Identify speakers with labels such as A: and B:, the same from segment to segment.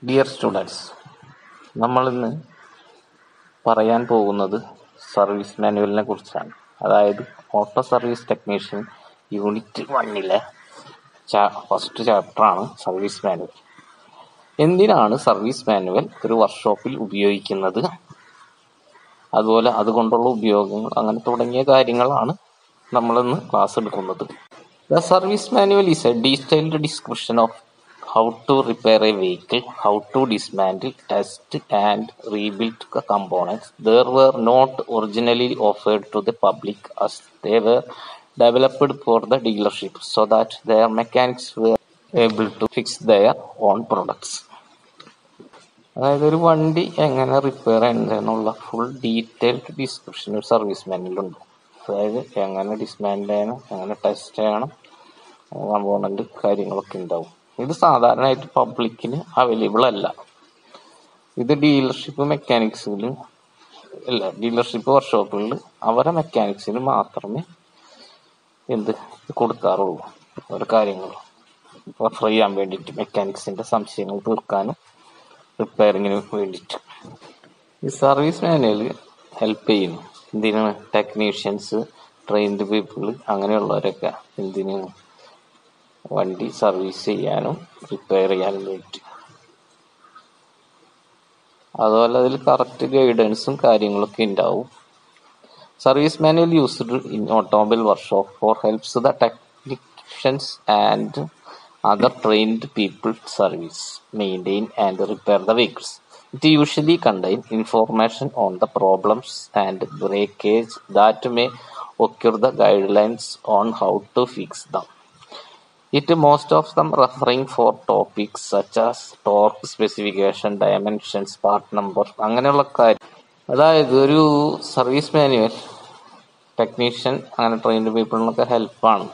A: Dear students, നമ്മളിന്ന് പറയാൻ പോകുന്നത് സർവീസ് മാനുവലിനെ കുറിച്ചാണ്. അതായത് ഓട്ടോ സർവീസ് ടെക്നീഷ്യൻ യൂണിറ്റ് 1-ലെ ഫസ്റ്റ് ചാപ്റ്ററാണ് സർവീസ് മാനുവൽ. എന്തിനാണ് സർവീസ് മാനുവൽ ഒരു വർക്ക്ഷോപ്പിൽ ഉപയോഗിക്കുന്നത്, അതുപോലെ അതുകൊണ്ടുള്ള ഉപയോഗങ്ങൾ, അങ്ങനെ തുടങ്ങിയ കാര്യങ്ങളാണ് നമ്മളിന്ന് ക്ലാസ് എടുക്കുന്നത്. The service manual is a detailed description of how to repair a vehicle, how to dismantle, test and rebuild the components. They were not originally offered to the public as they were developed for the dealership so that their mechanics were able to fix their own products. അതായത് ഒരു വണ്ടി എങ്ങനെ repair ചെയ്യുന്നതിനുള്ള full detailed description ഒരു service മാനുവലുണ്ട്. അതായത് എങ്ങനെ dismantle ചെയ്യണം, എങ്ങനെ ടെസ്റ്റ് ചെയ്യണം, കമ്പോണന്റ് കാര്യങ്ങളൊക്കെ ഉണ്ടാവും. ഇത് സാധാരണയായിട്ട് പബ്ലിക്കിന് അവൈലബിൾ അല്ല. ഇത് ഡീലർഷിപ്പ് മെക്കാനിക്സിലും ഡീലർഷിപ്പ് വർക്ക്ഷോപ്പുകളിൽ അവരെ മെക്കാനിക്സിന് മാത്രമേ കൊടുക്കാറുള്ളൂ. ഓരോ കാര്യങ്ങൾ റെഫർ ചെയ്യാൻ വേണ്ടിയിട്ട്, മെക്കാനിക്സിന്റെ സംശയങ്ങൾ തീർക്കാനും റിപ്പയറിങ്ങിന് വേണ്ടിയിട്ട് ഈ സർവീസ് മാനുവൽ ഹെൽപ്പ് ചെയ്യുന്നു. എന്തിനാണ്? ടെക്നീഷ്യൻസ്, ട്രെയിൻഡ് പീപ്പിൾ, അങ്ങനെയുള്ളവരൊക്കെ എന്തിനാണ് വണ്ടി സർവീസ് ചെയ്യാനും റിപ്പയർ ചെയ്യാനും വേണ്ടി. അതുപോലെ അതിൽ കറക്റ്റ് ഗൈഡൻസും കാര്യങ്ങളൊക്കെ ഉണ്ടാവും. Service manual used in automobile workshop for helps the technicians and other trained people service, maintain and repair the vehicles. It usually contains information on the problems and breakage that may occur, the guidelines on how to fix them. It most of them referring for topics such as torque specification, dimensions, part number, അങ്ങനെയുള്ള കാര്യം. അതായത് ഒരു service manual technician അങ്ങനെ trained പീപ്പിളിനൊക്കെ ഹെൽപ്പാണ്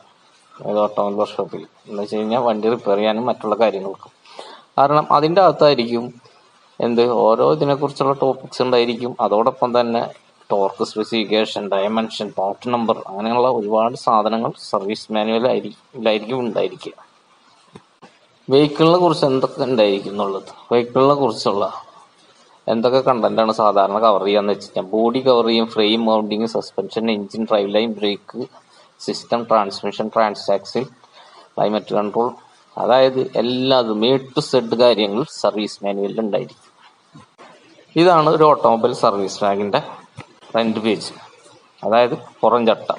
A: automobile വർക്ക്ഷോപ്പിൽ. എന്ന് വെച്ച് കഴിഞ്ഞാൽ വണ്ടി റിപ്പയർ ചെയ്യാനും മറ്റുള്ള കാര്യങ്ങൾക്കും. കാരണം അതിൻ്റെ അകത്തായിരിക്കും ഓരോ ഇതിനെക്കുറിച്ചുള്ള ടോപ്പിക്സ് ഉണ്ടായിരിക്കും. അതോടൊപ്പം തന്നെ torque specification, dimension, part number, അങ്ങനെയുള്ള ഒരുപാട് സാധനങ്ങൾ സർവീസ് മാനുവലായിരിക്കും ഉണ്ടായിരിക്കുക. വെഹിക്കിളിനെ കുറിച്ച് എന്തൊക്കെ ഉണ്ടായിരിക്കും എന്നുള്ളത്, വെഹിക്കിളിനെ കുറിച്ചുള്ള എന്തൊക്കെ കണ്ടന്റാണ് സാധാരണ കവർ ചെയ്യാന്ന് വെച്ച് കഴിഞ്ഞാൽ ബോഡി കവർ ചെയ്യും, frame mounting, suspension, engine, drive line, brake system, transmission, transaxle, climate control, അതായത് എല്ലാതും A to Z കാര്യങ്ങൾ സർവീസ് മാനുവലിൽ ഉണ്ടായിരിക്കും. ഇതാണ് ഒരു ഓട്ടോമൊബൈൽ സർവീസ് റാഗിന്റെ ഫ്രണ്ട് പേജ്, അതായത് പുറം ചട്ട.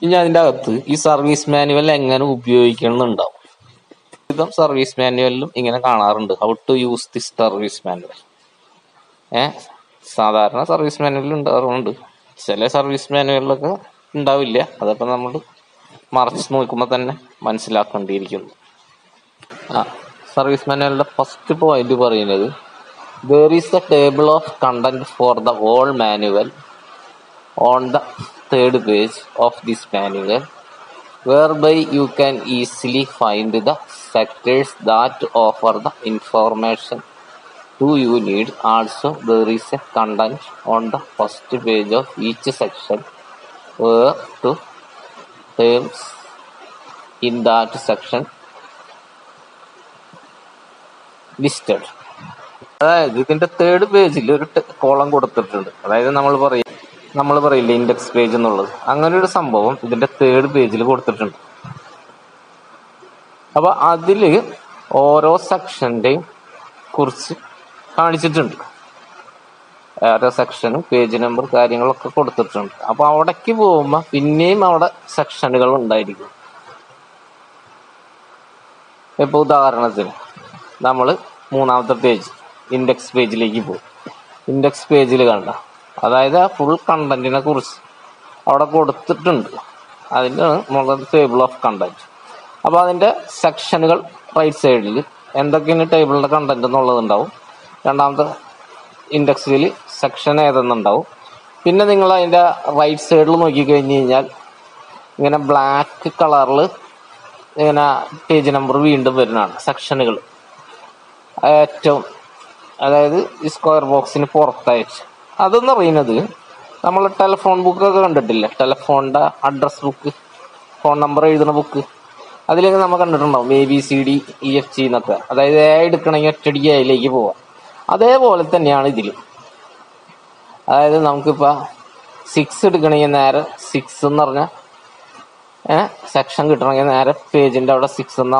A: ഇനി അതിൻ്റെ അകത്ത് ഈ സർവീസ് മാനുവൽ എങ്ങനെ ഉപയോഗിക്കണം എന്നുണ്ടാവും. ഇതും സർവീസ് മാനുവലിലും ഇങ്ങനെ കാണാറുണ്ട്, how to use this service manual. സാധാരണ സർവീസ് മാനുവലിൽ ഉണ്ടാകാറുണ്ട്, ചില സർവീസ് മാനുവലിലൊക്കെ ഉണ്ടാവില്ല. അതൊക്കെ നമ്മൾ മറച്ച് നോക്കുമ്പോൾ തന്നെ മനസ്സിലാക്കേണ്ടിയിരിക്കുന്നു. സർവീസ് മാനുവലിന്റെ ഫസ്റ്റ് പോയിന്റ് പറയുന്നത്, there is a table of content for the whole manual on the third page of this manual, whereby you can easily find the sectors that offer the information you need. Also, there is a content on the first page of each section where to terms in that section listed. അതായത് ഇതിന്റെ third പേജിൽ ഒരു column കൊടുത്തിട്ടുണ്ട്. അതായത് നമ്മൾ പറയില്ല index page എന്നുള്ളത്, അങ്ങനെ ഒരു സംഭവം ഇതിന്റെ തേർഡ് പേജിൽ കൊടുത്തിട്ടുണ്ട്. അപ്പൊ അതില് ഓരോ സെക്ഷന്റെയും കുറിച്ച് കാണിച്ചിട്ടുണ്ട്. ഓരോ സെക്ഷനും പേജ് നമ്പർ കാര്യങ്ങളൊക്കെ കൊടുത്തിട്ടുണ്ട്. അപ്പൊ അവിടേക്ക് പോകുമ്പോ പിന്നെയും അവിടെ സെക്ഷനുകൾ ഉണ്ടായിരിക്കും. ഇപ്പൊ ഉദാഹരണത്തിന് നമ്മൾ മൂന്നാമത്തെ പേജ് ഇൻഡെക്സ് പേജിലേക്ക് പോകും. ഇൻഡെക്സ് പേജിൽ കണ്ട അതായത് ആ ഫുൾ കണ്ടന്റിനെ കുറിച്ച് അവിടെ കൊടുത്തിട്ടുണ്ട്. അതിൻ്റെ ടേബിൾ ഓഫ് കണ്ടന്റ്. അപ്പൊ അതിന്റെ സെക്ഷനുകൾ റൈറ്റ് സൈഡിൽ എന്തൊക്കെയാണ് ടേബിളിന്റെ കണ്ടന്റ് എന്നുള്ളതുണ്ടാവും. രണ്ടാമത്തെ ഇൻഡെക്സിൽ സെക്ഷൻ ഏതെന്നുണ്ടാവും. പിന്നെ നിങ്ങൾ അതിന്റെ റൈറ്റ് സൈഡിൽ നോക്കിക്കഴിഞ്ഞ് കഴിഞ്ഞാൽ ഇങ്ങനെ ബ്ലാക്ക് കളറിൽ ഇങ്ങനെ പേജ് നമ്പർ വീണ്ടും വരുന്നതാണ് സെക്ഷനുകൾ. ഏറ്റവും അതായത് ഈ സ്ക്വയർ ബോക്സിന് പുറത്തായിട്ട് അതെന്ന് പറയുന്നത് നമ്മൾ ടെലിഫോൺ ബുക്കൊക്കെ കണ്ടിട്ടില്ലേ, ടെലിഫോണിന്റെ അഡ്രസ് ബുക്ക്, ഫോൺ നമ്പർ എഴുതുന്ന ബുക്ക്, അതിലേക്ക് നമ്മൾ കണ്ടിട്ടുണ്ടാവും ABCDEFG എന്നൊക്കെ. അതായത് എ എടുക്കണമെങ്കിൽ ഒറ്റയടിക്ക് എയിലേക്ക് പോവാം. അതേപോലെ തന്നെയാണ് ഇതിലും. അതായത് നമുക്കിപ്പോൾ 6 എടുക്കണമെങ്കിൽ നേരെ 6 എന്ന് പറഞ്ഞ സെക്ഷൻ കിട്ടണമെങ്കിൽ നേരെ പേജിൻ്റെ അവിടെ 6 എന്ന്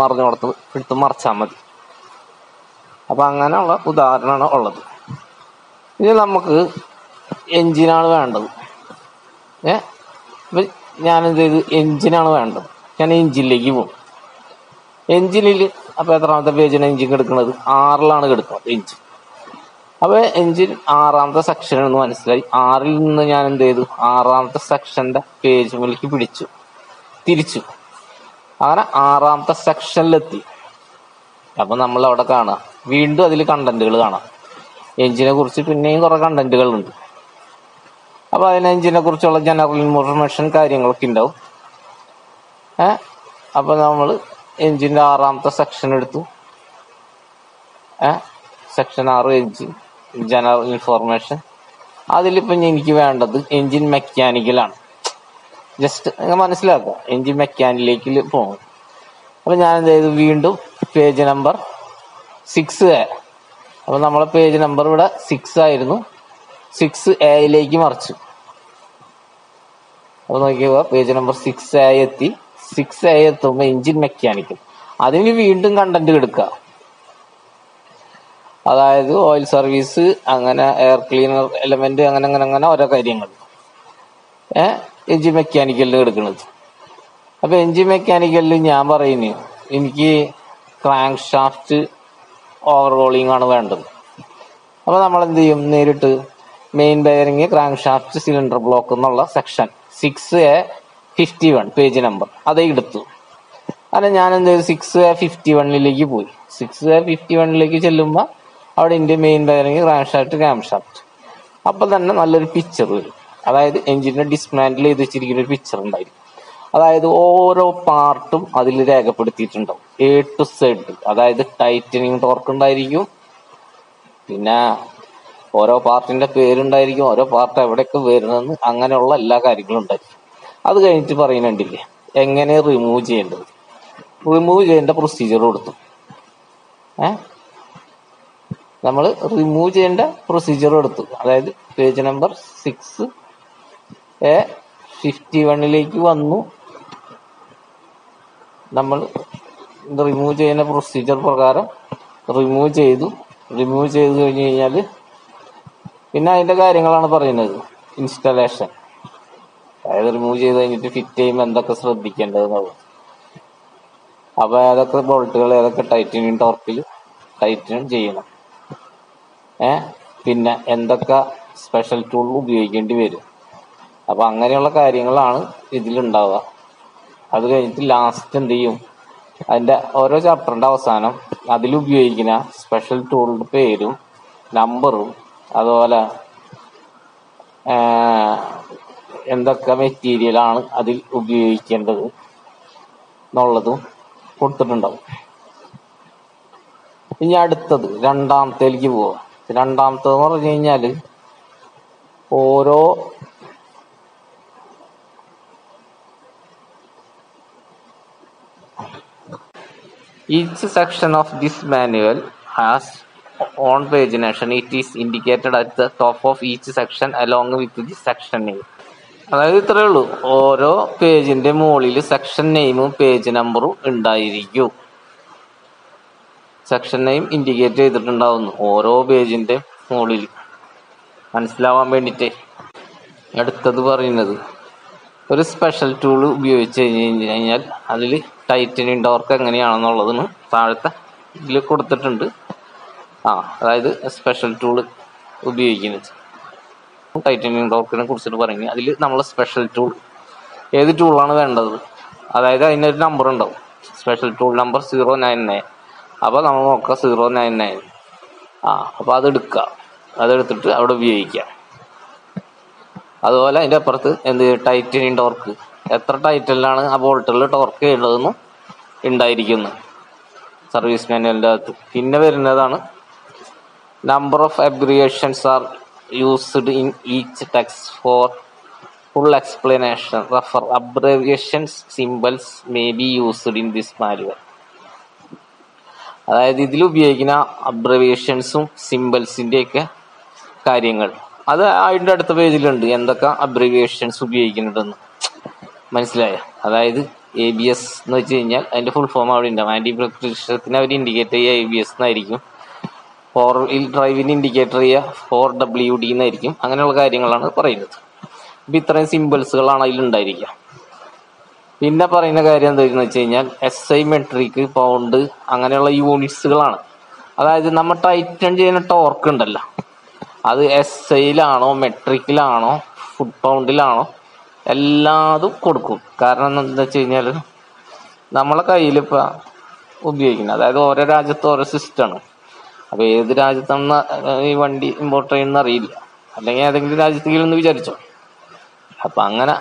A: പറഞ്ഞ കൊടുത്ത് എടുത്ത് മറിച്ചാൽ മതി. അപ്പം അങ്ങനെയുള്ള ഉദാഹരണമാണ് ഉള്ളത്. ഇനി നമുക്ക് എൻജിനാണ് വേണ്ടത്. അപ്പം ഞാനെന്ത് ചെയ്ത് എൻജിനാണ് വേണ്ടത്. ഞാൻ എൻജിനിലേക്ക് പോകും. എൻജിനിൽ അപ്പോൾ എത്രാമത്തെ പേജിന് എൻജിൻ എടുക്കുന്നത്? 6ലാണ് എടുക്കുന്നത് എൻജിൻ. അപ്പോൾ എൻജിൻ 6ാമത്തെ സെക്ഷൻ എന്ന് മനസ്സിലായി. 6ൽ നിന്ന് ഞാൻ എന്ത് ചെയ്തു? 6ാമത്തെ സെക്ഷൻ്റെ പേജ് മുകളിലേക്ക് പിടിച്ചു, തിരിച്ചു. അങ്ങനെ 6ാമത്തെ സെക്ഷനിലെത്തി. അപ്പം നമ്മൾ അവിടെ കാണാം, വീണ്ടും അതിൽ കണ്ടന്റുകൾ കാണാം. എൻജിനെ കുറിച്ച് പിന്നെയും കുറേ കണ്ടന്റുകളുണ്ട്. അപ്പോൾ അതിന് എൻജിനെ കുറിച്ചുള്ള ജനറൽ ഇൻഫർമേഷൻ കാര്യങ്ങളൊക്കെ ഉണ്ടാവും. അപ്പോൾ നമ്മൾ എൻജിൻ്റെ 6ാമത്തെ സെക്ഷൻ എടുത്തു. Section 6 engine general information. അതിലിപ്പം എനിക്ക് വേണ്ടത് എൻജിൻ മെക്കാനിക്കലാണ്. ജസ്റ്റ് നിങ്ങൾ മനസ്സിലാക്കുക, എൻജിൻ മെക്കാനിക്കിലേക്ക് പോകും. അപ്പം ഞാൻ എന്ത് ചെയ്തു? വീണ്ടും പേജ് നമ്പർ 6A. അപ്പം നമ്മളെ പേജ് നമ്പർ ഇവിടെ 6 ആയിരുന്നു. 6Aയിലേക്ക് മറിച്ചു. അപ്പോൾ നോക്കിക്കുക, പേജ് നമ്പർ 6A എത്തി. 6A എത്തുമ്പോൾ എൻജിൻ മെക്കാനിക്കൽ. അതിന് വീണ്ടും കണ്ടന്റ് എടുക്കുക. അതായത് ഓയിൽ സർവീസ്, അങ്ങനെ എയർ ക്ലീനർ എലമെന്റ്, അങ്ങനെ ഓരോ കാര്യങ്ങൾ എൻജിൻ മെക്കാനിക്കലിൽ എടുക്കുന്നത്. അപ്പോൾ എൻജിൻ മെക്കാനിക്കലിൽ ഞാൻ പറയുന്നു, എനിക്ക് ക്രാങ്ക് ഷാഫ്റ്റ് ഓവർഹോളിംഗ് ആണ് വേണ്ടത്. അപ്പോൾ നമ്മൾ എന്ത് ചെയ്യും? നേരിട്ട് main bearing, crank shaft, cylinder block എന്നുള്ള സെക്ഷൻ 6A51 പേജ് നമ്പർ അതേ എടുത്തു. അല്ല ഞാൻ എന്ത് ചെയ്തു? 6A51ലേക്ക് പോയി. 6A51ലേക്ക് ചെല്ലുമ്പോൾ അവിടെ എൻ്റെ main bearing, crank shaft, cam shaft. അപ്പം തന്നെ നല്ലൊരു പിക്ചർ വരും. അതായത് എഞ്ചിനെ ഡിസ്മാൻഡിൽ ചെയ്ത് വെച്ചിരിക്കുന്ന ഒരു പിക്ചർ ഉണ്ടായിരിക്കും. അതായത് ഓരോ പാർട്ടും അതിൽ രേഖപ്പെടുത്തിയിട്ടുണ്ടാവും, A to Z. അതായത് ടൈറ്റനിങ് ടോർക്ക് ഉണ്ടായിരിക്കും, പിന്നെ ഓരോ പാർട്ടിന്റെ പേരുണ്ടായിരിക്കും, ഓരോ പാർട്ട് എവിടെയൊക്കെ വരുന്നതെന്ന്, അങ്ങനെയുള്ള എല്ലാ കാര്യങ്ങളും ഉണ്ടായിരിക്കും. അത് കഴിഞ്ഞിട്ട് പറയുന്നുണ്ടില്ലേ എങ്ങനെ റിമൂവ് ചെയ്യേണ്ടത്. റിമൂവ് ചെയ്യേണ്ട പ്രൊസീജിയർ കൊടുത്തു. നമ്മൾ റിമൂവ് ചെയ്യേണ്ട പ്രൊസീജിയർ എടുത്തു. അതായത് പേജ് നമ്പർ 6A51ലേക്ക് വന്നു. നമ്മൾ റിമൂവ് ചെയ്യുന്ന പ്രൊസീജിയർ പ്രകാരം റിമൂവ് ചെയ്തു. റിമൂവ് ചെയ്ത് കഴിഞ്ഞ് കഴിഞ്ഞാൽ പിന്നെ അതിൻ്റെ കാര്യങ്ങളാണ് പറയുന്നത്. ഇൻസ്റ്റലേഷൻ, അതായത് റിമൂവ് ചെയ്ത് കഴിഞ്ഞിട്ട് ഫിറ്റ് ചെയ്യുമ്പോൾ എന്തൊക്കെ ശ്രദ്ധിക്കേണ്ടതെന്നുള്ളത്. അപ്പോൾ ഏതൊക്കെ ബോൾട്ടുകൾ, ഏതൊക്കെ ടൈറ്റനിയം ടോർക്കിൽ ടൈറ്റൻ ചെയ്യണം, പിന്നെ എന്തൊക്കെ സ്പെഷ്യൽ ടൂൾ ഉപയോഗിക്കേണ്ടി വരും. അപ്പോൾ അങ്ങനെയുള്ള കാര്യങ്ങളാണ് ഇതിലുണ്ടാവുക. അത് കഴിഞ്ഞിട്ട് ലാസ്റ്റ് എന്ത് ചെയ്യും? അതിൻ്റെ ഓരോ ചാപ്റ്ററിൻ്റെ അവസാനം അതിലുപയോഗിക്കുന്ന സ്പെഷ്യൽ ടൂളിൻ്റെ പേരും നമ്പറും, അതുപോലെ എന്തൊക്കെ മെറ്റീരിയലാണ് അതിൽ ഉപയോഗിക്കേണ്ടത് എന്നുള്ളതും കൊടുത്തിട്ടുണ്ടാവും. ഇനി അടുത്തത് രണ്ടാമത്തേലേക്ക് പോവാം. രണ്ടാമത്തേന്ന് പറഞ്ഞു കഴിഞ്ഞാൽ ഓരോ each section of this manual has on pagination. It is indicated at the top of each section along with the section name. അതായത് ഇത്രയേ ഉള്ളൂ. ഓരോ പേജിന്റെ മുകളിൽ സെക്ഷൻ നെയിമും പേജ് നമ്പറും ഉണ്ടായിരിക്കും. സെക്ഷൻ നെയിം ഇൻഡിക്കേറ്റ് ചെയ്തിട്ടുണ്ടാവുന്നു ഓരോ പേജിന്റെ മുകളിൽ, മനസ്സിലാവാൻ വേണ്ടിയിട്ട്. അടുത്തത് പറയുന്നത് ഒരു സ്പെഷ്യൽ ടൂൾ ഉപയോഗിച്ച് കഴിഞ്ഞ് കഴിഞ്ഞാൽ അതിൽ ടൈറ്റനിയം ടോർക്ക് എങ്ങനെയാണെന്നുള്ളതിന് താഴത്തെ ഇതിൽ കൊടുത്തിട്ടുണ്ട്. അതായത് സ്പെഷ്യൽ ടൂൾ ഉപയോഗിക്കുന്നത് ടൈറ്റനിയം ടോർക്കിനെ കുറിച്ചിട്ട് പറയുന്നത്. അതിൽ നമ്മൾ സ്പെഷ്യൽ ടൂൾ ഏത് ടൂളാണ് വേണ്ടത്, അതായത് അതിനൊരു നമ്പർ ഉണ്ടാവും, സ്പെഷ്യൽ ടൂൾ നമ്പർ 099. അപ്പോൾ നമ്മൾ നോക്കുക 099. അപ്പോൾ അതെടുക്കുക, അതെടുത്തിട്ട് അവിടെ ഉപയോഗിക്കാം. അതുപോലെ അതിൻ്റെ അപ്പുറത്ത് ടൈറ്റനിയം ടോർക്ക്, എത്ര ടൈറ്റനിലാണ് ആ ബോൾട്ടുകളിൽ ടോർക്ക് ചെയ്യേണ്ടതെന്നും ഉണ്ടായിരിക്കുന്നു സർവീസ് മാനുവലിൻ്റെ അകത്ത്. പിന്നെ വരുന്നതാണ് number of abbreviations are used in each text for full explanation, refer abbreviations, symbols may be used in this manual. അതായത് ഇതിൽ ഉപയോഗിക്കുന്ന അബ്രവിയേഷൻസും സിമ്പിൾസിൻ്റെയൊക്കെ കാര്യങ്ങൾ അത് അതിൻ്റെ അടുത്ത പേജിലുണ്ട്, എന്തൊക്കെ അബ്രവിയേഷൻസ് ഉപയോഗിക്കുന്നുണ്ടെന്ന്. മനസ്സിലായോ? അതായത് ABS എന്ന് വെച്ച് കഴിഞ്ഞാൽ അതിൻ്റെ ഫുൾ ഫോം അവിടെ ഉണ്ടാവും. ആൻറ്റി ബ്രേക്ക് സിസ്റ്റത്തിന് അവർ ഇൻഡിക്കേറ്റ് ചെയ്യുക ABS എന്നായിരിക്കും. ഫോർ വീൽ ഡ്രൈവിന് ഇൻഡിക്കേറ്റർ ചെയ്യുക 4WD എന്നായിരിക്കും. അങ്ങനെയുള്ള കാര്യങ്ങളാണ് പറയുന്നത്. അപ്പം ഇത്രയും സിമ്പിൾസുകളാണ് അതിലുണ്ടായിരിക്കുക. പിന്നെ പറയുന്ന കാര്യം എന്താണെന്ന് വെച്ച് കഴിഞ്ഞാൽ SI, മെട്രിക്, പൗണ്ട് അങ്ങനെയുള്ള യൂണിറ്റ്സുകളാണ്. അതായത് നമ്മൾ ടൈറ്റൺ ചെയ്യുന്ന ടോർക്ക് ഉണ്ടല്ലോ, അത് SIയിലാണോ മെട്രിക്കിലാണോ ഫുട് പൗണ്ടിലാണോ എല്ലാതും കൊടുക്കും. കാരണം എന്താ വെച്ച് കഴിഞ്ഞാൽ നമ്മളെ കയ്യിലിപ്പോൾ ഉപയോഗിക്കുന്നത്, അതായത് ഓരോ രാജ്യത്ത് ഓരോ സിസ്റ്റമാണ്. അപ്പോൾ ഏത് രാജ്യത്താണെന്ന് ഈ വണ്ടി ഇമ്പോർട്ട് ചെയ്യുന്ന അറിയില്ല, അല്ലെങ്കിൽ ഏതെങ്കിലും രാജ്യത്തേക്കൊന്ന് വിചാരിച്ചോ. അപ്പം അങ്ങനെ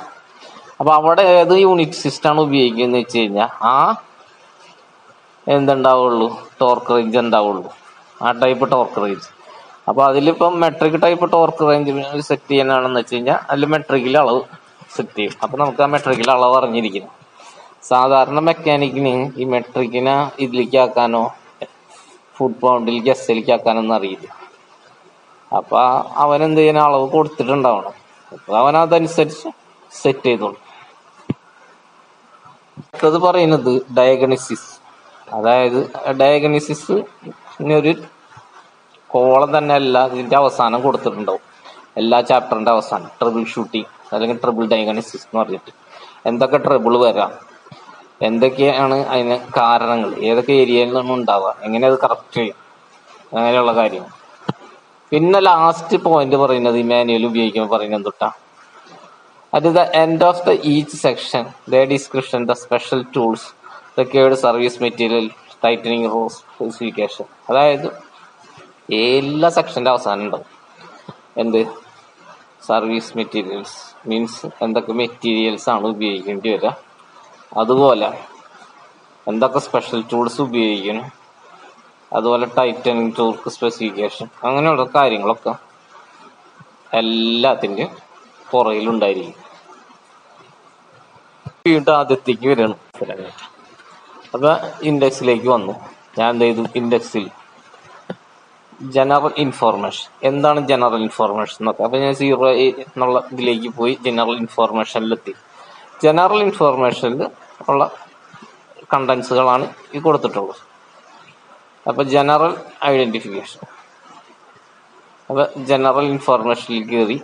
A: അപ്പോൾ അവിടെ ഏത് യൂണിറ്റ് സിസ്റ്റമാണ് ഉപയോഗിക്കുന്നത് വെച്ച് കഴിഞ്ഞാൽ എന്തുണ്ടാവുള്ളൂ, ടോർക്ക് റേഞ്ച് ഉണ്ടാവുള്ളൂ, ആ ടൈപ്പ് ടോർക്ക് റേഞ്ച്. അപ്പോൾ അതിലിപ്പം metric type torque range set ചെയ്യാനാണെന്ന് വെച്ച് കഴിഞ്ഞാൽ അതിൽ മെട്രിക്കിലെ അളവ് സെറ്റ് ചെയ്യും. അപ്പോൾ നമുക്ക് ആ മെട്രിക്കിലെ അളവ് അറിഞ്ഞിരിക്കണം. സാധാരണ മെക്കാനിക്കിന് ഈ മെട്രിക്കിനെ ഇതിലേക്ക് ആക്കാനോ ഫുട് പൗണ്ടിലേക്ക് SIയിലേക്ക് ആക്കാനൊന്നും അറിയില്ല. അപ്പോൾ അവനെന്ത് ചെയ്യാൻ അളവ് കൊടുത്തിട്ടുണ്ടാവണം. അപ്പോൾ അവനതനുസരിച്ച് സെറ്റ് ചെയ്തോളും. അടുത്തത് പറയുന്നത് ഡയഗണിസിസ്. അതായത് ഡയഗണിസിസ് ഒരു കോളം തന്നെ അല്ല, ഇതിൻ്റെ അവസാനം കൊടുത്തിട്ടുണ്ടാവും. എല്ലാ ചാപ്റ്ററിൻ്റെ അവസാനം ട്രിബിൾ ഷൂട്ടിങ് അല്ലെങ്കിൽ ട്രിബിൾ ഡയഗണിസിസ് എന്ന് പറഞ്ഞിട്ട് എന്തൊക്കെ ട്രിബിൾ വരാം, എന്തൊക്കെയാണ് അതിന് കാരണങ്ങൾ, ഏതൊക്കെ ഏരിയയിൽ നിന്നും ഉണ്ടാവുക, എങ്ങനെ അത് കറക്റ്റ് ചെയ്യും, അങ്ങനെയുള്ള കാര്യങ്ങൾ. പിന്നെ ലാസ്റ്റ് പോയിന്റ് പറയുന്നത് ഈ മാനുവൽ ഉപയോഗിക്കുമ്പോൾ പറയുന്നത് തൊട്ടാ at the end of each section they description the special tools, required service material, tightening rules, specification. അതായത് എല്ലാ സെക്ഷൻ്റെ അവസാനം ഉണ്ടാവും എന്ത് സർവീസ് മെറ്റീരിയൽസ്, മീൻസ് എന്തൊക്കെ മെറ്റീരിയൽസ് ആണ് ഉപയോഗിക്കേണ്ടി വരിക, അതുപോലെ എന്തൊക്കെ സ്പെഷ്യൽ ടൂൾസ് ഉപയോഗിക്കണം, അതുപോലെ ടൈറ്റനിങ് ടൂൾക്ക് സ്പെസിഫിക്കേഷൻ, അങ്ങനെയുള്ള കാര്യങ്ങളൊക്കെ എല്ലാത്തിൻ്റെ പുറകിലുണ്ടായിരിക്കും. വീണ്ടും ആദ്യത്തേക്ക് വരണം. അപ്പം ഇൻഡെക്സിലേക്ക് വന്നു. ഞാൻ എന്ത് ചെയ്തു, ഇൻഡെക്സിൽ ജനറൽ ഇൻഫോർമേഷൻ, എന്താണ് ജനറൽ ഇൻഫോർമേഷൻ എന്നൊക്കെ. അപ്പം ഞാൻ 0 എന്നുള്ള ഇതിലേക്ക് പോയി ജനറൽ ഇൻഫോർമേഷനിലെത്തി. ജനറൽ ഇൻഫോർമേഷനിൽ ഉള്ള കണ്ടൻസുകളാണ് ഈ കൊടുത്തിട്ടുള്ളത്. അപ്പം ജനറൽ ഐഡൻറ്റിഫിക്കേഷൻ, അപ്പം ജനറൽ ഇൻഫോർമേഷനിൽ കയറി.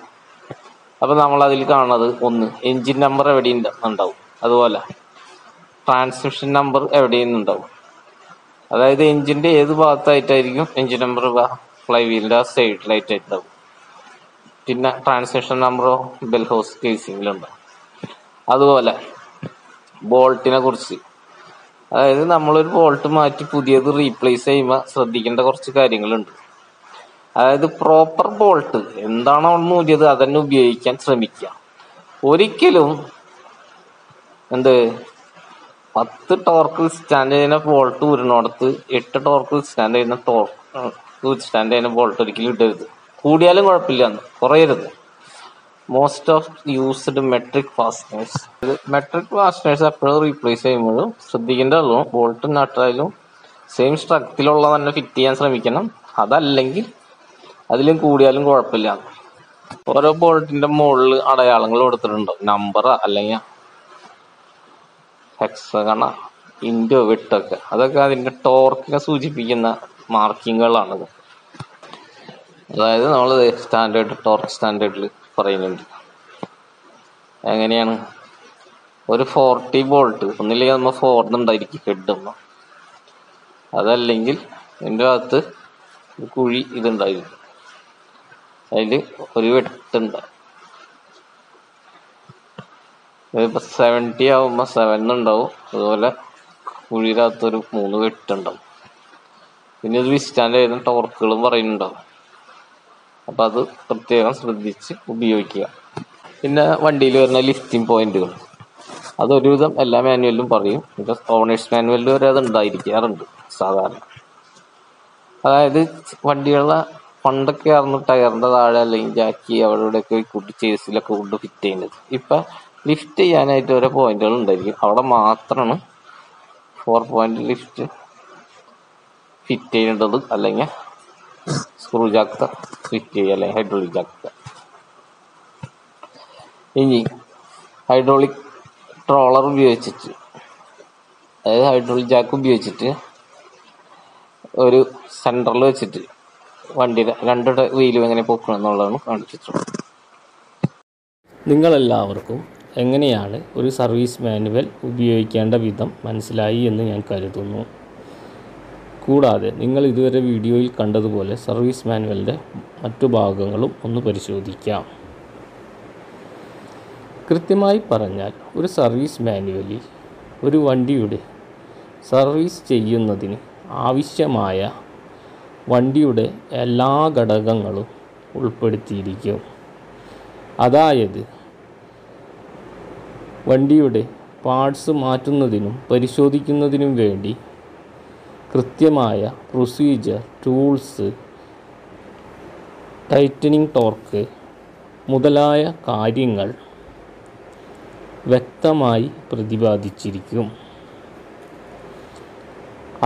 A: അപ്പം നമ്മളതിൽ കാണുന്നത് ഒന്ന് എൻജിൻ നമ്പർ എവിടെയും ഉണ്ടാവും, അതുപോലെ ട്രാൻസ്മിഷൻ നമ്പർ എവിടെയും ഉണ്ടാവും. അതായത് എൻജിൻ്റെ ഏത് ഭാഗത്തായിട്ടായിരിക്കും എൻജിൻ നമ്പർ, ഫ്ലൈ വീലിൻ്റെ ആ സൈഡിലായിട്ടുണ്ടാവും. പിന്നെ ട്രാൻസ്മിഷൻ നമ്പറോ ബെൽ ഹൗസ് കേസിങ്ങിലുണ്ടാവും. അതുപോലെ ബോൾട്ടിനെ കുറിച്ച്, അതായത് നമ്മളൊരു ബോൾട്ട് മാറ്റി പുതിയത് റീപ്ലേസ് ചെയ്യുമ്പോൾ ശ്രദ്ധിക്കേണ്ട കുറച്ച് കാര്യങ്ങളുണ്ട്. അതായത് പ്രോപ്പർ ബോൾട്ട് എന്താണോ അവിടെ ഊരിയത് അതന്നെ ഉപയോഗിക്കാൻ ശ്രമിക്കുക. ഒരിക്കലും 10 ടോർക്ക് സ്റ്റാൻഡ് ചെയ്യുന്ന ബോൾട്ട് ഊരിനോടത്ത് 8 ടോർക്ക് സ്റ്റാൻഡ് ചെയ്യുന്ന സ്റ്റാൻഡ് ചെയ്യുന്ന ബോൾട്ട് ഒരിക്കലും ഇടരുത്. കൂടിയാലും കുഴപ്പമില്ല, കുറയരുത്. Most of used metric fasteners, metric fasteners എപ്പോഴും റീപ്ലേസ് ചെയ്യുമ്പോഴും ശ്രദ്ധിക്കേണ്ടതുള്ളൂ ബോൾട്ടും നട്ടായാലും സെയിം സ്ട്രക്റ്റിലുള്ള തന്നെ ഫിറ്റ് ചെയ്യാൻ ശ്രമിക്കണം. അതല്ലെങ്കിൽ അതിലും കൂടിയാലും കുഴപ്പമില്ല. ഓരോ ബോൾട്ടിന്റെ മുകളിൽ അടയാളങ്ങൾ കൊടുത്തിട്ടുണ്ടാവും, നമ്പറാ അല്ലെങ്കിൽ ഹെക്സഗണ, ഇൻഡോ, വെട്ടൊക്കെ. അതൊക്കെ അതിന്റെ ടോർക്കിനെ സൂചിപ്പിക്കുന്ന മാർക്കിങ്ങുകളാണിത്. അതായത് നമ്മൾ സ്റ്റാൻഡേർഡ് ടോർക്ക് സ്റ്റാൻഡേർഡിൽ പറയുന്നുണ്ട്. എങ്ങനെയാണ്, ഒരു 40 ബോൾട്ട് ഒന്നില്ലെങ്കിൽ നമ്മൾ 4 ഉണ്ടായിരിക്കും ഹെഡ്, അതല്ലെങ്കിൽ ഇതിൻ്റെ അകത്ത് കുഴി ഇതുണ്ടായിരിക്കും, അതിൽ ഒരു വെട്ടുണ്ട്. ഇപ്പം 70 ആവുമ്പോൾ 7 ഉണ്ടാവും, അതുപോലെ കുഴിയിനകത്തൊരു 3 വെട്ടുണ്ടാവും. പിന്നെ ഇത് വിസ്റ്റാൻഡ് ചെയ്യുന്ന ടോർക്കുകളും പറയുന്നുണ്ടാവും. അപ്പം അത് പ്രത്യേകം ശ്രദ്ധിച്ച് ഉപയോഗിക്കുക. പിന്നെ വണ്ടിയിൽ വരുന്ന ലിഫ്റ്റിംഗ് പോയിന്റുകൾ, അതൊരുവിധം എല്ലാ മാനുവലിലും പറയും. പിന്നെ ഓണേഴ്സ് മാനുവലിൽ വരെ അത് ഉണ്ടായിരിക്കാറുണ്ട് സാധാരണ. അതായത് വണ്ടികളുടെ പണ്ടൊക്കെ ആയിരുന്നു ടയറിൻ്റെ താഴെ അല്ലെങ്കിൽ ജാക്കി അവിടെ ഇവിടെയൊക്കെ കൂട്ടി ചേസിലൊക്കെ കൊണ്ട് ഫിറ്റ് ചെയ്യുന്നത്. ഇപ്പം ലിഫ്റ്റ് ചെയ്യാനായിട്ട് ഓരോ പോയിന്റുകൾ ഉണ്ടായിരിക്കും. അവിടെ മാത്രമാണ് 4 പോയിന്റ് ലിഫ്റ്റ് ഫിറ്റ് ചെയ്യേണ്ടത്, അല്ലെങ്കിൽ സ്ക്രൂ ജാക്ക് ഫിറ്റ് ചെയ്യുക, അല്ലെങ്കിൽ ഹൈഡ്രോളിക് ജാക്ക്. ഇനി ഹൈഡ്രോളിക് ട്രോളർ ഉപയോഗിച്ചിട്ട്, അതായത് ഹൈഡ്രോളിക് ജാക്ക് ഉപയോഗിച്ചിട്ട് ഒരു സെൻറ്ററിൽ വെച്ചിട്ട് വണ്ടിയുടെ 2 വീലും എങ്ങനെ പൊക്കണം എന്നുള്ളതാണ് കാണിച്ചിട്ടുള്ളത്.
B: നിങ്ങളെല്ലാവർക്കും എങ്ങനെയാണ് ഒരു സർവീസ് മാനുവൽ ഉപയോഗിക്കേണ്ട വിധം മനസ്സിലായി എന്ന് ഞാൻ കരുതുന്നു. കൂടാതെ നിങ്ങൾ ഇതുവരെ വീഡിയോയിൽ കണ്ടതുപോലെ സർവീസ് മാനുവലിൻ്റെ മറ്റു ഭാഗങ്ങളും ഒന്ന് പരിശോധിക്കാം. കൃത്യമായി പറഞ്ഞാൽ ഒരു സർവീസ് മാനുവലിൽ ഒരു വണ്ടിയുടെ സർവീസ് ചെയ്യുന്നതിന് ആവശ്യമായ വണ്ടിയുടെ എല്ലാ ഘടകങ്ങളും ഉൾപ്പെടുത്തിയിരിക്കും. അതായത് വണ്ടിയുടെ പാർട്സ് മാറ്റുന്നതിനും പരിശോധിക്കുന്നതിനും വേണ്ടി കൃത്യമായ പ്രൊസീജിയർ, ടൂൾസ്, ടൈറ്റനിങ് ടോർക്ക് മുതലായ കാര്യങ്ങൾ വ്യക്തമായി പ്രതിപാദിച്ചിരിക്കും.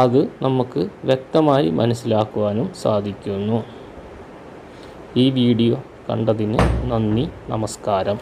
B: അത് നമുക്ക് വ്യക്തമായി മനസ്സിലാക്കുവാനും സാധിക്കുന്നു. ഈ വീഡിയോ കണ്ടതിന് നന്ദി, നമസ്കാരം.